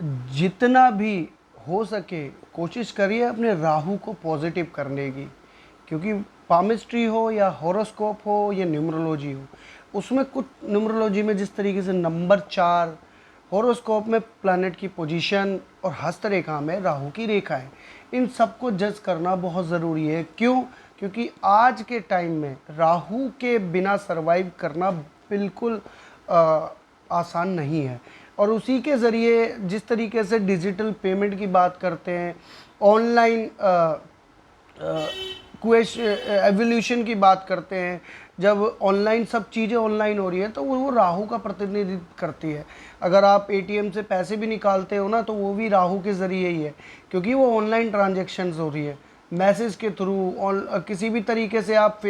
जितना भी हो सके कोशिश करिए अपने राहु को पॉजिटिव करने की, क्योंकि पामिस्ट्री हो या हॉरोस्कोप हो या न्यूमरोलॉजी हो, उसमें कुछ न्यूमरोलॉजी में जिस तरीके से नंबर 4, हॉरोस्कोप में प्लैनेट की पोजीशन और हस्तरेखा में राहु की रेखा है, इन सबको जज करना बहुत ज़रूरी है। क्यों? क्योंकि आज के टाइम में राहु के बिना सरवाइव करना बिल्कुल आसान नहीं है। और उसी के ज़रिए जिस तरीके से डिजिटल पेमेंट की बात करते हैं, ऑनलाइन क्वेश एवोल्यूशन की बात करते हैं, जब ऑनलाइन सब चीज़ें ऑनलाइन हो रही है तो वो राहु का प्रतिनिधित्व करती है। अगर आप एटीएम से पैसे भी निकालते हो ना, तो वो भी राहु के ज़रिए ही है, क्योंकि वो ऑनलाइन ट्रांजेक्शन्स हो रही है मैसेज के थ्रू। और किसी भी तरीके से आप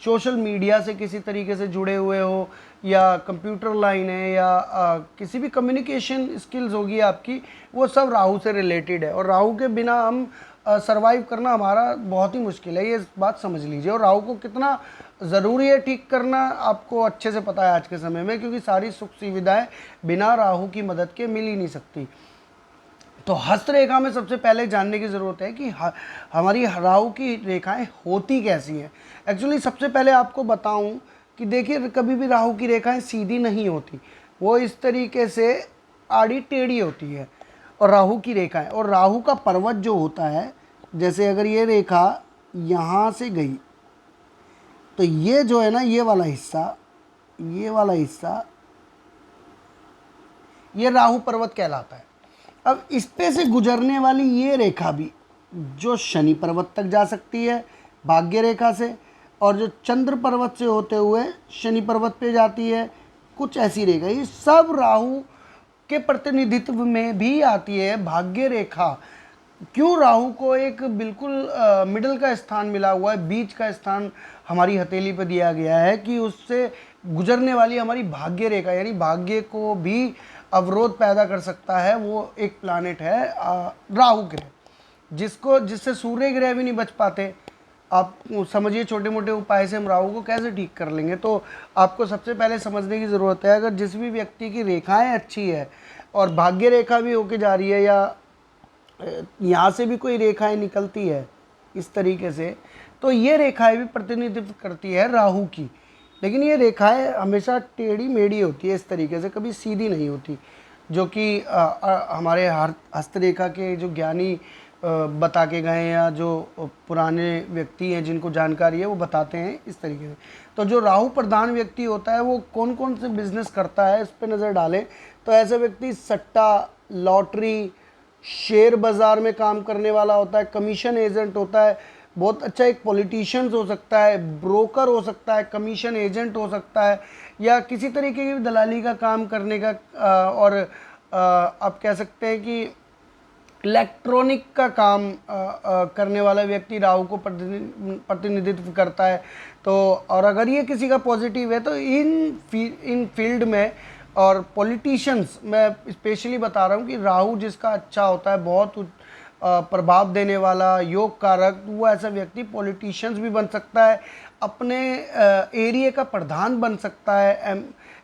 सोशल मीडिया से किसी तरीके से जुड़े हुए हो, या कंप्यूटर लाइन है, या किसी भी कम्युनिकेशन स्किल्स होगी आपकी, वो सब राहु से रिलेटेड है। और राहु के बिना हम सरवाइव करना हमारा बहुत ही मुश्किल है, ये बात समझ लीजिए। और राहु को कितना ज़रूरी है ठीक करना आपको अच्छे से पता है आज के समय में, क्योंकि सारी सुख सुविधाएं बिना राहु की मदद के मिल ही नहीं सकती। तो हस्तरेखा में सबसे पहले जानने की ज़रूरत है कि हमारी राहु की रेखाएं होती कैसी हैं। एक्चुअली सबसे पहले आपको बताऊं कि देखिए, कभी भी राहु की रेखाएं सीधी नहीं होती, वो इस तरीके से आड़ी टेढ़ी होती है। और राहु की रेखाएं, और राहु का पर्वत जो होता है, जैसे अगर ये रेखा यहाँ से गई तो ये जो है ना, ये वाला हिस्सा, ये वाला हिस्सा, ये राहु पर्वत कहलाता है। अब इस पे से गुजरने वाली ये रेखा भी जो शनि पर्वत तक जा सकती है भाग्य रेखा से, और जो चंद्र पर्वत से होते हुए शनि पर्वत पे जाती है, कुछ ऐसी रेखा, ये सब राहु के प्रतिनिधित्व में भी आती है भाग्य रेखा। क्यों राहु को एक बिल्कुल मिडल का स्थान मिला हुआ है, बीच का स्थान हमारी हथेली पर दिया गया है, कि उससे गुजरने वाली हमारी भाग्य रेखा, यानी भाग्य को भी अवरोध पैदा कर सकता है, वो एक प्लानेट है राहु ग्रह, जिससे सूर्य ग्रह भी नहीं बच पाते। आप समझिए छोटे मोटे उपाय से हम राहु को कैसे ठीक कर लेंगे। तो आपको सबसे पहले समझने की ज़रूरत है, अगर जिस भी व्यक्ति की रेखाएं अच्छी है और भाग्य रेखा भी होके जा रही है, या यहाँ से भी कोई रेखाएं निकलती है इस तरीके से, तो ये रेखाएं भी प्रतिनिधित्व करती है राहु की। लेकिन ये रेखाएं हमेशा टेढ़ी मेढ़ी होती है इस तरीके से, कभी सीधी नहीं होती, जो कि हमारे हस्तरेखा के जो ज्ञानी बता के गए, या जो पुराने व्यक्ति हैं जिनको जानकारी है वो बताते हैं इस तरीके से। तो जो राहु प्रधान व्यक्ति होता है वो कौन कौन से बिजनेस करता है इस पर नज़र डालें, तो ऐसा व्यक्ति सट्टा, लॉटरी, शेयर बाज़ार में काम करने वाला होता है, कमीशन एजेंट होता है, बहुत अच्छा एक पॉलिटिशियंस हो सकता है, ब्रोकर हो सकता है, कमीशन एजेंट हो सकता है, या किसी तरीके की दलाली का काम करने का और आप कह सकते हैं कि इलेक्ट्रॉनिक का काम करने वाला व्यक्ति राहु को प्रतिनिधित्व करता है। तो और अगर ये किसी का पॉजिटिव है तो इन फील्ड में, और पॉलिटिशियंस मैं स्पेशली बता रहा हूँ कि राहु जिसका अच्छा होता है, बहुत प्रभाव देने वाला योग कारक, वो ऐसा व्यक्ति पॉलिटिशियंस भी बन सकता है, अपने एरिया का प्रधान बन सकता है,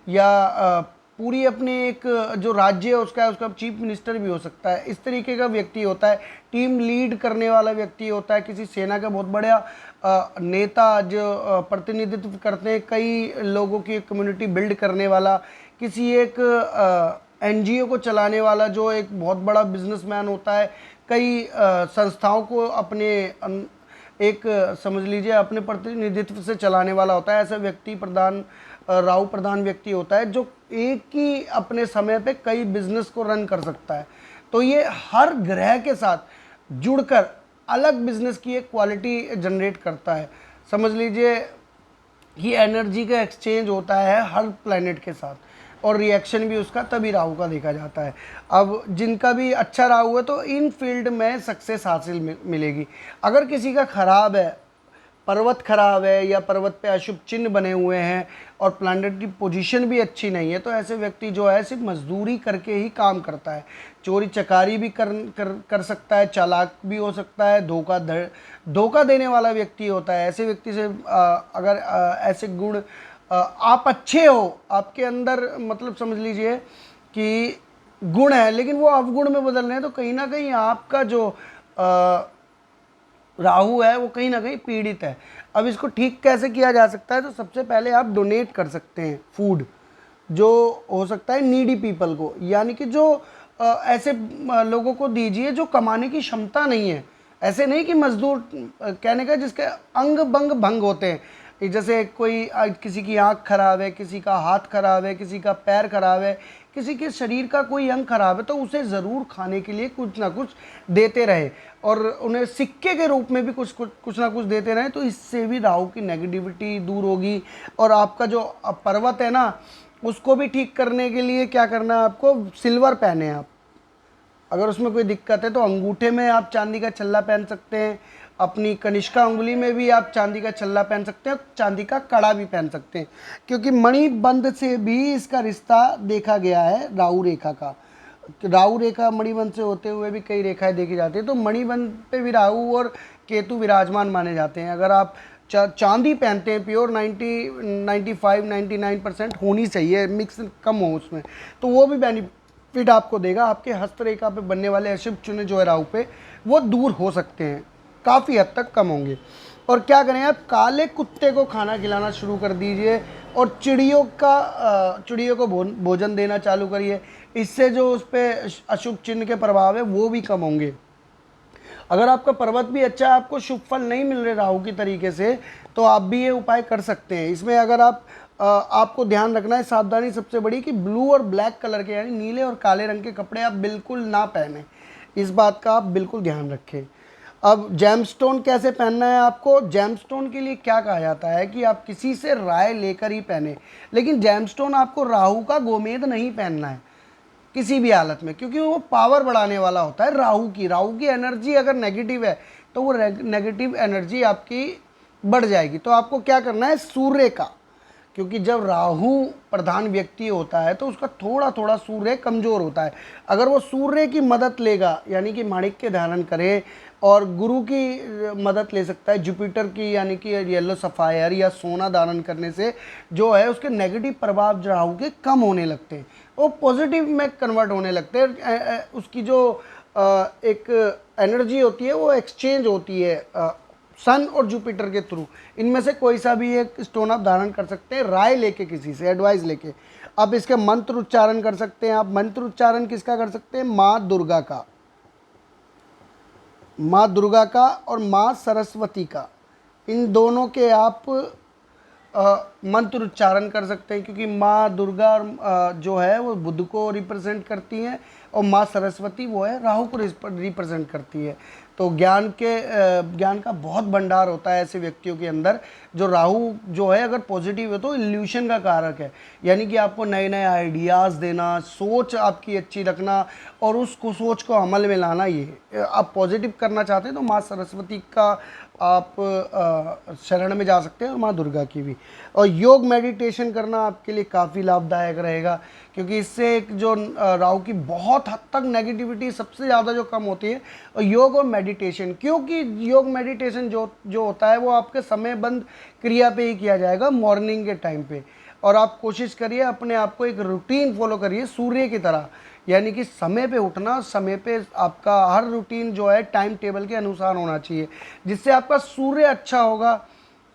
या पूरी अपने एक जो राज्य है उसका चीफ मिनिस्टर भी हो सकता है। इस तरीके का व्यक्ति होता है, टीम लीड करने वाला व्यक्ति होता है, किसी सेना का बहुत बड़ा नेता जो प्रतिनिधित्व करते हैं कई लोगों की कम्युनिटी बिल्ड करने वाला, किसी एक एनजीओ को चलाने वाला जो एक बहुत बड़ा बिजनेसमैन होता है, कई संस्थाओं को अपने एक समझ लीजिए अपने प्रतिनिधित्व से चलाने वाला होता है। ऐसा व्यक्ति राहु प्रधान व्यक्ति होता है जो एक ही अपने समय पे कई बिजनेस को रन कर सकता है। तो ये हर ग्रह के साथ जुड़कर अलग बिजनेस की एक क्वालिटी जनरेट करता है। समझ लीजिए ये एनर्जी का एक्सचेंज होता है हर प्लैनेट के साथ, और रिएक्शन भी उसका तभी राहु का देखा जाता है। अब जिनका भी अच्छा राहु है तो इन फील्ड में सक्सेस हासिल मिलेगी। अगर किसी का खराब है, पर्वत खराब है, या पर्वत पे अशुभ चिन्ह बने हुए हैं और प्लैनेट की पोजीशन भी अच्छी नहीं है, तो ऐसे व्यक्ति जो है सिर्फ मजदूरी करके ही काम करता है, चोरी चकारी भी कर सकता है, चालाक भी हो सकता है, धोखा देने वाला व्यक्ति होता है। ऐसे व्यक्ति से अगर ऐसे गुण आप अच्छे हो, आपके अंदर मतलब समझ लीजिए कि गुण है लेकिन वो अवगुण में बदल रहे हैं, तो कहीं ना कहीं आपका जो राहु है वो कहीं ना कहीं पीड़ित है। अब इसको ठीक कैसे किया जा सकता है, तो सबसे पहले आप डोनेट कर सकते हैं फूड, जो हो सकता है नीडी पीपल को, यानी कि जो ऐसे लोगों को दीजिए जो कमाने की क्षमता नहीं है। ऐसे नहीं कि मजदूर कहने का जिसके अंग बंग भंग होते हैं, जैसे कोई किसी की आंख खराब है, किसी का हाथ खराब है, किसी का पैर खराब है, किसी के शरीर का कोई अंग खराब है, तो उसे ज़रूर खाने के लिए कुछ ना कुछ देते रहे और उन्हें सिक्के के रूप में भी कुछ ना कुछ देते रहे। तो इससे भी राहु की नेगेटिविटी दूर होगी। और आपका जो पर्वत है ना, उसको भी ठीक करने के लिए क्या करना है आपको, सिल्वर पहने आप। अगर उसमें कोई दिक्कत है तो अंगूठे में आप चांदी का छल्ला पहन सकते हैं, अपनी कनिष्का उंगली में भी आप चांदी का छल्ला पहन सकते हैं, चांदी का कड़ा भी पहन सकते हैं, क्योंकि मणिबंध से भी इसका रिश्ता देखा गया है राहु रेखा का। राहु रेखा मणिबंध से होते हुए भी कई रेखाएं देखी जाती है, तो मणिबंध पे भी राहु और केतु विराजमान माने जाते हैं। अगर आप चांदी पहनते हैं प्योर 95-99% होनी चाहिए, मिक्स कम हो उसमें, तो वो भी बेनिफिट आपको देगा। आपके हस्तरेखा पे बनने वाले अशुभ चिन्ह जो है राहु पे, वो दूर हो सकते हैं, काफ़ी हद तक कम होंगे। और क्या करें, आप काले कुत्ते को खाना खिलाना शुरू कर दीजिए और चिड़ियों को भोजन देना चालू करिए। इससे जो उस पर अशुभ चिन्ह के प्रभाव है वो भी कम होंगे। अगर आपका पर्वत भी अच्छा है, आपको शुभ फल नहीं मिल रहे राहु की तरीके से, तो आप भी ये उपाय कर सकते हैं। इसमें अगर आपको ध्यान रखना है, सावधानी सबसे बड़ी कि ब्लू और ब्लैक कलर के यानी नीले और काले रंग के कपड़े आप बिल्कुल ना पहने, इस बात का आप बिल्कुल ध्यान रखें। अब जेमस्टोन कैसे पहनना है आपको, जेमस्टोन के लिए क्या कहा जाता है कि आप किसी से राय लेकर ही पहने, लेकिन जेमस्टोन आपको राहु का गोमेद नहीं पहनना है किसी भी हालत में, क्योंकि वो पावर बढ़ाने वाला होता है राहु की एनर्जी अगर नेगेटिव है तो वो नेगेटिव एनर्जी आपकी बढ़ जाएगी। तो आपको क्या करना है, सूर्य का, क्योंकि जब राहु प्रधान व्यक्ति होता है तो उसका थोड़ा थोड़ा सूर्य कमज़ोर होता है। अगर वो सूर्य की मदद लेगा, यानी कि माणिक्य धारण करे, और गुरु की मदद ले सकता है जुपिटर की, यानी कि येलो सफ़ायर या सोना धारण करने से जो है उसके नेगेटिव प्रभाव जो राहु के कम होने लगते हैं, वो पॉजिटिव में कन्वर्ट होने लगते हैं। उसकी जो एक एनर्जी होती है वो एक्सचेंज होती है सन और जुपिटर के थ्रू। इनमें से कोई सा भी एक स्टोन आप धारण कर सकते हैं, राय लेके, किसी से एडवाइस लेके। आप इसके मंत्र उच्चारण कर सकते हैं। आप मंत्र उच्चारण किसका कर सकते हैं, माँ दुर्गा का, माँ दुर्गा का और माँ सरस्वती का, इन दोनों के आप मंत्र उच्चारण कर सकते हैं, क्योंकि माँ दुर्गा जो है वो बुध को रिप्रेजेंट करती हैं और माँ सरस्वती वो है राहु को रिप्रेजेंट करती है। तो ज्ञान का बहुत भंडार होता है ऐसे व्यक्तियों के अंदर। जो राहु जो है अगर पॉजिटिव है तो इल्यूशन का कारक है, यानी कि आपको नए नए आइडियाज़ देना, सोच आपकी अच्छी रखना और उसको सोच को अमल में लाना। ये आप पॉजिटिव करना चाहते हैं तो माँ सरस्वती का आप शरण में जा सकते हैं और माँ दुर्गा की भी। और योग मेडिटेशन करना आपके लिए काफ़ी लाभदायक रहेगा, क्योंकि इससे एक जो राहु की बहुत हद तक नेगेटिविटी सबसे ज़्यादा जो कम होती है, और योग और मेडिटेशन, क्योंकि योग मेडिटेशन जो होता है वो आपके समयबद्ध क्रिया पे ही किया जाएगा मॉर्निंग के टाइम पे। और आप कोशिश करिए अपने आप को एक रूटीन फॉलो करिए सूर्य की तरह, यानी कि समय पे उठना, समय पे आपका हर रूटीन जो है टाइम टेबल के अनुसार होना चाहिए, जिससे आपका सूर्य अच्छा होगा।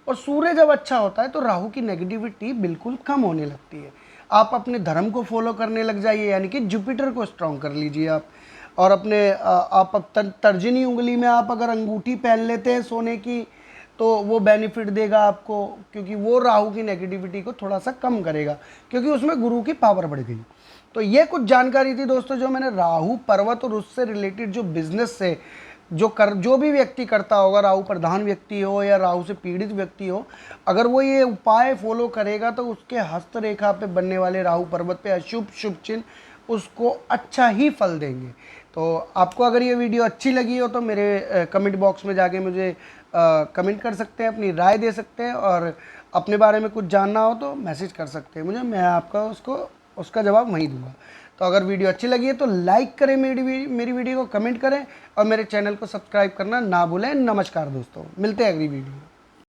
और सूर्य जब अच्छा होता है तो राहु की नेगेटिविटी बिल्कुल कम होने लगती है। आप अपने धर्म को फॉलो करने लग जाइए, यानी कि जुपिटर को स्ट्रॉन्ग कर लीजिए आप। और अपने आप तर्जनी उंगली में आप अगर अंगूठी पहन लेते हैं सोने की, तो वो बेनिफिट देगा आपको, क्योंकि वो राहु की नेगेटिविटी को थोड़ा सा कम करेगा, क्योंकि उसमें गुरु की पावर बढ़ गई। तो ये कुछ जानकारी थी दोस्तों जो मैंने राहु पर्वत और उससे रिलेटेड जो बिजनेस से जो भी व्यक्ति करता होगा, राहु प्रधान व्यक्ति हो या राहु से पीड़ित व्यक्ति हो, अगर वो ये उपाय फॉलो करेगा तो उसके हस्तरेखा पे बनने वाले राहु पर्वत पे अशुभ शुभ चिन्ह उसको अच्छा ही फल देंगे। तो आपको अगर ये वीडियो अच्छी लगी हो तो मेरे कमेंट बॉक्स में जाके मुझे कमेंट कर सकते हैं, अपनी राय दे सकते हैं, और अपने बारे में कुछ जानना हो तो मैसेज कर सकते हैं मुझे, मैं आपका उसका जवाब वहीं दूंगा। तो अगर वीडियो अच्छी लगी है तो लाइक करें मेरी वीडियो को, कमेंट करें और मेरे चैनल को सब्सक्राइब करना ना भूलें। नमस्कार दोस्तों, मिलते हैं अगली वीडियो।